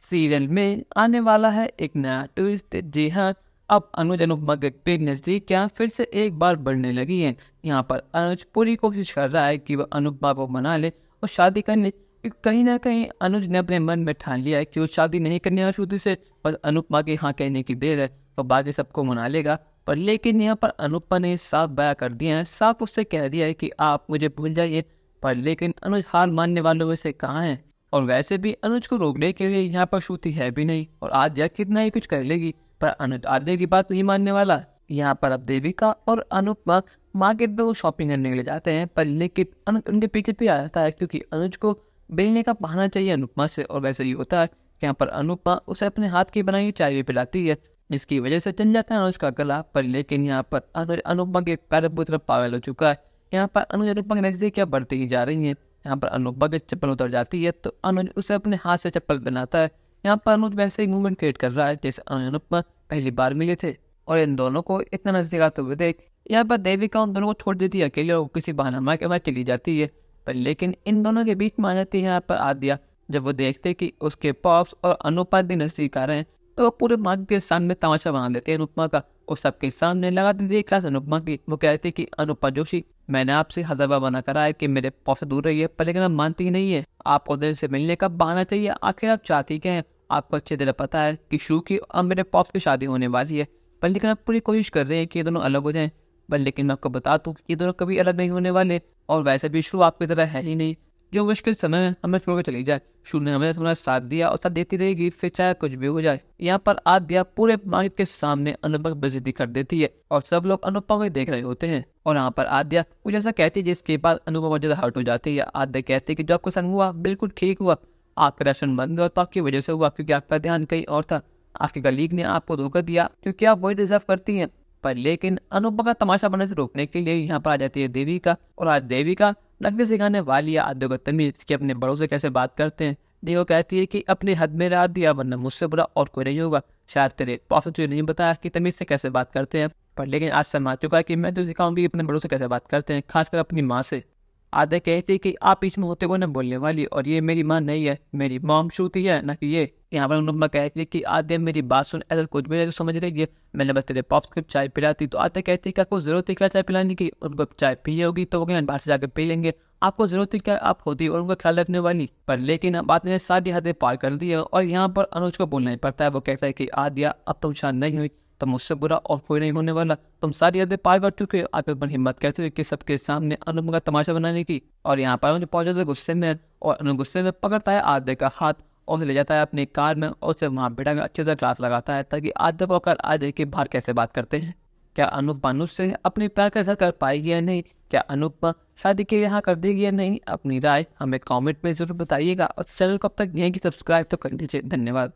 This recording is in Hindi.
सीरियल में आने वाला है एक नया ट्विस्ट। जी हाँ, अब अनुज अनुपमा के नजदीक क्या फिर से एक बार बढ़ने लगी है। यहाँ पर अनुज पूरी कोशिश कर रहा है कि वह अनुपमा को मना ले और शादी कर ले, क्योंकि कहीं ना कहीं अनुज ने अपने मन में ठान लिया है कि वो शादी नहीं करने वाला शुरू से, बस अनुपमा के हाँ कहने की देर है तो बाकी सबको मना लेगा। पर लेकिन यहाँ पर अनुपमा ने साफ बयां कर दिया है, साफ उससे कह दिया है कि आप मुझे भूल जाइए। पर लेकिन अनुज हार मानने वालों में से कहाँ है, और वैसे भी अनुज को रोकने के लिए यहाँ पर श्रुति है भी नहीं, और आद्या कितना ही कुछ कर लेगी पर अनुज आद्या की बात नहीं मानने वाला। यहाँ पर अब देविका और अनुपमा मार्केट में वो शॉपिंग करने के लिए जाते हैं, पर लेकिन अनुज उनके पीछे भी आ जाता है क्योंकि अनुज को मिलने का बहाना चाहिए अनुपमा से। और वैसे ही होता है कि यहाँ पर अनुपमा उसे अपने हाथ की बनाई हुई चाय भी पिलाती है, जिसकी वजह से चल जाता है अनुज का गला। पर लेकिन यहाँ पर अनुज अनुपमा के पैर पूरी तरफ पागल हो चुका है। यहाँ पर अनुज अनुपमा के नजदीक क्या बढ़ती ही जा रही है। यहाँ पर अनुपमा की चप्पल उतर जाती है तो अनुज उसे अपने हाथ से चप्पल पहनाता है। यहाँ पर अनुज वैसे ही मूवमेंट क्रिएट कर रहा है जैसे अनुज अनुपमा पहली बार मिले थे, और इन दोनों को इतना नजदीक आते हुए देख यहाँ पर देविका उन दोनों को छोड़ देती है अकेले और किसी बहाना मार के बाद चली जाती है। पर लेकिन इन दोनों के बीच में आ जाती है यहाँ पर आद्या। जब वो देखते कि उसके पॉप्स और अनुपमा इतनी नजदीक आ रहे हैं तो वो पूरे मार्केट के सामने तमाशा बना देते हैं अनुपमा का, और सबके सामने लगा देती है क्लास अनुपमा की। वो कहती कि अनुपमा जोशी, मैंने आपसे 1000 बार मना करा है कि मेरे पॉप से दूर रहिए, पर लेकिन आप मानती ही नहीं है। आपको दिल से मिलने का बहाना चाहिए, आखिर आप चाहती क्या है। आपको अच्छी तरह पता है कि शू की और मेरे पॉप की शादी होने वाली है, पर लेकिन आप पूरी कोशिश कर रहे हैं कि ये दोनों अलग हो जाएं। पर लेकिन मैं आपको बता दूं ये दोनों कभी अलग नहीं होने वाले, और वैसे भी शू आपकी तरह है ही नहीं जो मुश्किल समय में हमें छोड़ के चली जाए। शू ने हमें तुम्हारा साथ दिया और साथ देती रहेगी, फिर चाहे कुछ भी हो जाए। यहाँ पर आद्या पूरे मार्केट के सामने अनुपमा की बेइज्जती कर देती है और सब लोग अनुपमा को देख रहे होते हैं। और यहाँ पर आद्या कुछ ऐसा कहती है जिसके बाद अनुपमा ज्यादा हर्ट हो जाती है। आद्या कहती है कि जो आपको संग हुआ बिल्कुल ठीक हुआ, आपका राशन बंद हुआ तो आपकी वजह से हुआ, क्योंकि आपका ध्यान कहीं और था। आपके कलीग ने आपको धोखा दिया क्योंकि आप वही डिजर्व करती हैं। पर लेकिन अनुपमा का तमाशा बनने से रोकने के लिए यहाँ पर आ जाती है देविका, और आज देविका नकली सिखाने वाली है आद्या को तमीज कि अपने बड़ों से कैसे बात करते हैं। देखो कहती है कि अपने हद में रह दिया वरना मुझसे बुरा और कोई नहीं होगा। शायद तेरे बॉस ने तुझे नहीं बताया कि तमीज से कैसे बात करते हैं, पर लेकिन आज समझ चुका है कि मैं तो सिखाऊंगी अपने बड़ों से कैसे बात करते हैं, खासकर अपनी माँ से। आद्या कहती है कि आप इसमें होते को न बोलने वाली, और ये मेरी माँ नहीं है, मेरी मॉम श्रुति है ना कि ये। यहाँ पर अनुपमा कहती है कि आद्या मेरी बात सुन, ऐसा कुछ भी नहीं तो समझ रही है, मैंने बस तेरे पॉप्स को चाय पिलाती। तो आद्या कहती है कि आपको जरूरत है क्या चाय पिलाने की, उनको चाय पी होगी तो वो बाहर से जाकर पी लेंगे, आपको जरूरत है क्या आप होती और उनका ख्याल रखने वाली। पर लेकिन अब बात ने सारी हदें पार कर दी है और यहाँ पर अनुज को बोलना ही पड़ता है। वो कहता है कि आद्या अब तुम शांत नहीं हुई तो मुझसे बुरा और कोई नहीं होने वाला, तुम सारी हदें पार कर चुके हो, आकर पर हिम्मत कैसे हुई कि सबके सामने अनुपमा का तमाशा बनाने की। और यहाँ पर मुझे पहुंच जाता है गुस्से में, और अनुज गुस्से में पकड़ता है आद्या का हाथ और उसे ले जाता है अपनी कार में और उसे वहाँ बैठा कर अच्छी तरह क्लास लगाता है ताकि आद्या को कर आद्या के बाहर कैसे बात करते हैं। क्या अनुपमा अनुज से अपने प्यार का इजहार कर पाएगी या नहीं, क्या अनुपमा शादी के यहाँ कर देगी या नहीं, अपनी राय हमें कमेंट में जरूर बताइएगा, और चैनल को अब तक यहीं की सब्सक्राइब तो कर लीजिए। धन्यवाद।